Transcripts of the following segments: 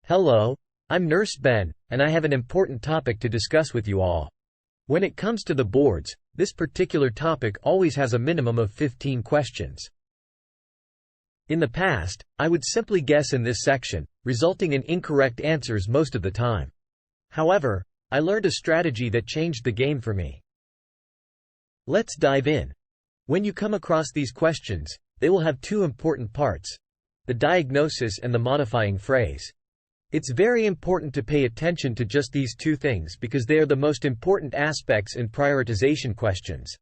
Hello, I'm Nurse Ben, and I have an important topic to discuss with you all. When it comes to the boards, this particular topic always has a minimum of 15 questions. In the past, I would simply guess in this section, resulting in incorrect answers most of the time. However, I learned a strategy that changed the game for me. Let's dive in. When you come across these questions, they will have two important parts: the diagnosis and the modifying phrase. It's very important to pay attention to just these two things because they are the most important aspects in prioritization questions.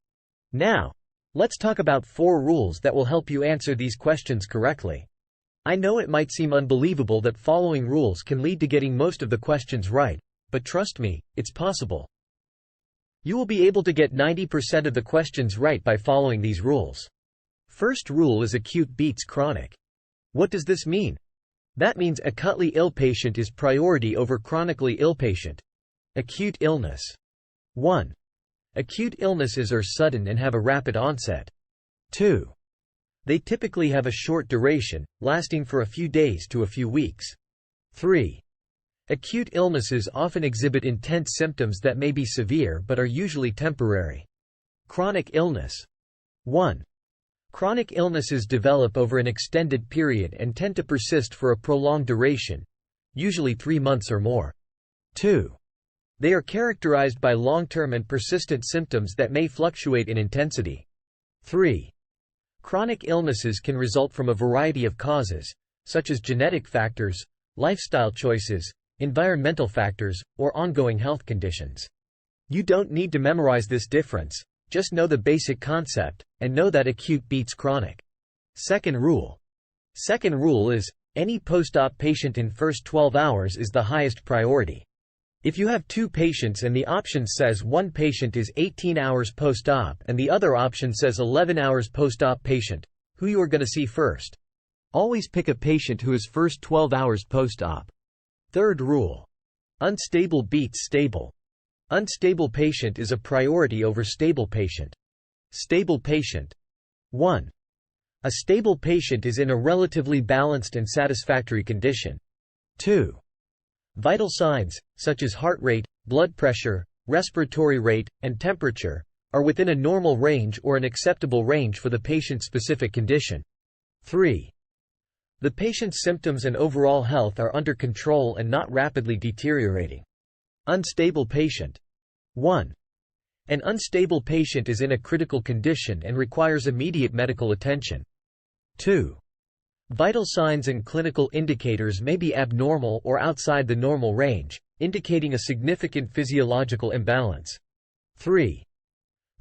Now, let's talk about 4 rules that will help you answer these questions correctly. I know it might seem unbelievable that following rules can lead to getting most of the questions right, but trust me, it's possible. You will be able to get 90% of the questions right by following these rules. First rule is acute beats chronic. What does this mean? That means acutely ill patient is priority over chronically ill patient. Acute illness. 1. Acute illnesses are sudden and have a rapid onset. 2. They typically have a short duration, lasting for a few days to a few weeks. 3. Acute illnesses often exhibit intense symptoms that may be severe but are usually temporary. Chronic illness. 1. Chronic illnesses develop over an extended period and tend to persist for a prolonged duration, usually 3 months or more. 2. They are characterized by long-term and persistent symptoms that may fluctuate in intensity. 3. Chronic illnesses can result from a variety of causes, such as genetic factors, lifestyle choices, environmental factors, or ongoing health conditions. You don't need to memorize this difference. Just know the basic concept, and know that acute beats chronic. Second rule. Second rule is, any post-op patient in first 12 hours is the highest priority. If you have 2 patients and the option says one patient is 18 hours post-op and the other option says 11 hours post-op patient, who you are going to see first? Always pick a patient who is first 12 hours post-op. Third rule. Unstable beats stable. Unstable patient is a priority over stable patient. Stable patient. 1. A stable patient is in a relatively balanced and satisfactory condition. 2. Vital signs, such as heart rate, blood pressure, respiratory rate, and temperature, are within a normal range or an acceptable range for the patient's specific condition. 3. The patient's symptoms and overall health are under control and not rapidly deteriorating. Unstable patient. 1. An unstable patient is in a critical condition and requires immediate medical attention. 2. Vital signs and clinical indicators may be abnormal or outside the normal range, indicating a significant physiological imbalance. 3.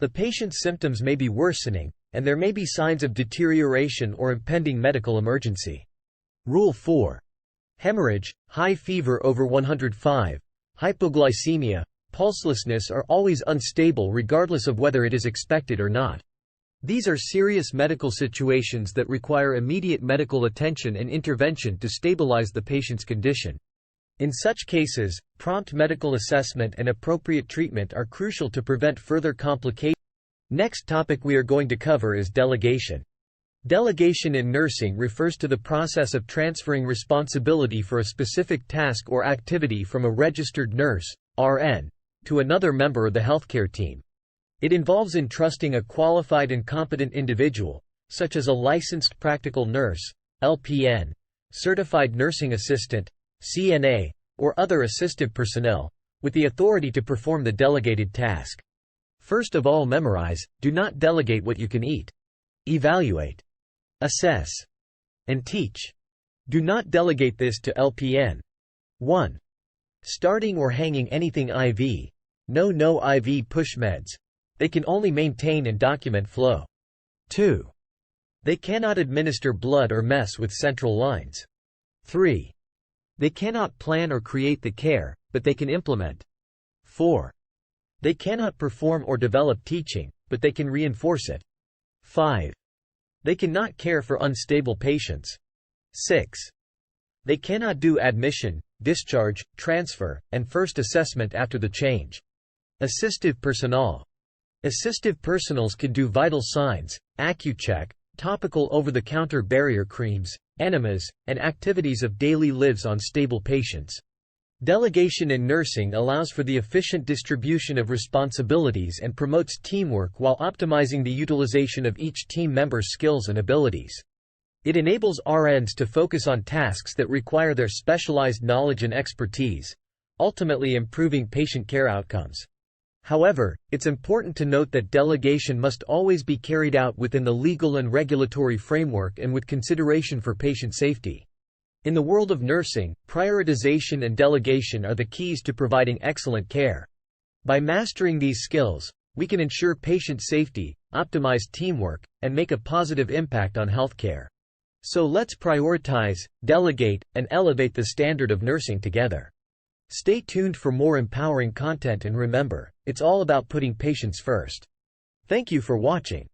The patient's symptoms may be worsening, and there may be signs of deterioration or impending medical emergency. Rule 4. Hemorrhage, high fever over 105, hypoglycemia, pulselessness are always unstable regardless of whether it is expected or not. These are serious medical situations that require immediate medical attention and intervention to stabilize the patient's condition. In such cases, prompt medical assessment and appropriate treatment are crucial to prevent further complications. Next topic we are going to cover is delegation. Delegation in nursing refers to the process of transferring responsibility for a specific task or activity from a registered nurse, RN, to another member of the healthcare team. It involves entrusting a qualified and competent individual, such as a licensed practical nurse, LPN, certified nursing assistant, CNA, or other assistive personnel, with the authority to perform the delegated task. First of all, memorize: do not delegate what you can eat. Evaluate, assess, and teach. Do not delegate this to LPN. 1. Starting or hanging anything IV. No IV push meds. They can only maintain and document flow. 2. They cannot administer blood or mess with central lines. 3. They cannot plan or create the care, but they can implement. 4. They cannot perform or develop teaching, but they can reinforce it. 5. They cannot care for unstable patients. 6. They cannot do admission, discharge, transfer, and first assessment after the change. Assistive personnel. Assistive personals can do vital signs, AccuCheck, topical over-the-counter barrier creams, enemas, and activities of daily lives on stable patients. Delegation in nursing allows for the efficient distribution of responsibilities and promotes teamwork while optimizing the utilization of each team member's skills and abilities. It enables RNs to focus on tasks that require their specialized knowledge and expertise, ultimately improving patient care outcomes. However, it's important to note that delegation must always be carried out within the legal and regulatory framework and with consideration for patient safety. In the world of nursing, prioritization and delegation are the keys to providing excellent care. By mastering these skills, we can ensure patient safety, optimize teamwork, and make a positive impact on healthcare. So let's prioritize, delegate, and elevate the standard of nursing together. Stay tuned for more empowering content and remember, it's all about putting patients first. Thank you for watching.